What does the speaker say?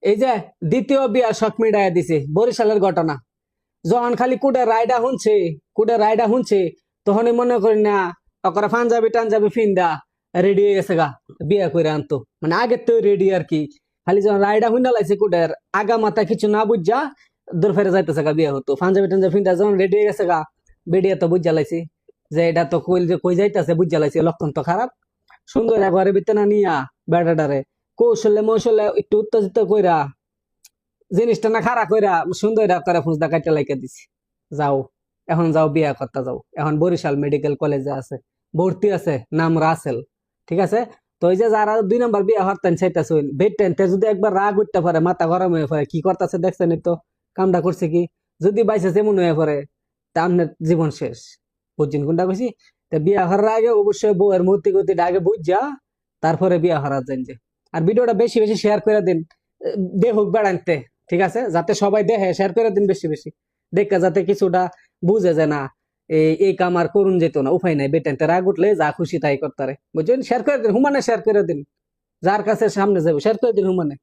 এই যে দ্বিতীয় বিয়া শখ মিটাইয়া দিছে বরিশালের ঘটনা। যখন খালি কুড়ে রায়ডা শুনছে তখনই মনে করি না ওকরা পাঞ্জাবি টাঞ্জাবি ফিন্দা রেডি হয়ে গেছে গা বিয়া করে আনতো, মানে আগের তো রেডি আর কি। খালি যখন রায়ডা হুন্ডা লাইছে কুডের আগা মাথা কিছু না বুঝা দূর ফেরে যাইতেছে গা বিয়া হতো, পাঞ্জাবি টাঞ্জাবি ফিন্দা যখন রেডি হয়ে গেছে গা বেডিয়া তো বুঝা লাইছে যে এটা তো কই যাইতেছে, বুঝা লাইছে লক্ষণ তো খারাপ। সুন্দর একবারে বিতনা নিয়া বেড়াটারে কৌশলে মৌশলে একটু উত্তেজিত কইরা জিনিসটা না খারাপ কইরা সুন্দর করে ফুঁসদা কাইটা লাইকা দিছি। যাও, এখন যাও বিয়া করতে যাও, এখন বরিশাল মেডিকেল কলেজে আছে, ভর্তি আছে, নাম রাসেল। ঠিক আছে? তো ওই যে যারা 2 নম্বর বিয়া হরতেন চাইতেছে বেড টেনতে যদি একবার রাগ উঠতে পারে, মাথা গরম হয়ে পড়ে, কি করতেছে দেখছেন তো, কামটা করছে কি, যদি বাইসে যেমন হয়ে পড়ে তা আপনার জীবন শেষ। বুঝছেন কোনটা কইছি? তা বিয়া হওয়ার আগে অবশ্যই বউয়ের মূর্তি গতিটা আগে বুঝা তারপরে বিয়া হওয়া যায় যে। আর ভিডিওটা বেশি বেশি শেয়ার করে দিন, দেখুক বেড়াইতে। ঠিক আছে? যাতে সবাই দেখে, শেয়ার করে দিন বেশি বেশি, দেখে যাতে কিছুটা বুঝে যে না এই কাম আর করুন যেত না, উপায় নাই, বেটেনতে রাগ উঠলে যা খুশি তাই করতে পারে। বুঝছেন? শেয়ার করে দিন, হুমানে শেয়ার করে দিন, যার কাছে সামনে যাবে শেয়ার করে দিন হুমানে।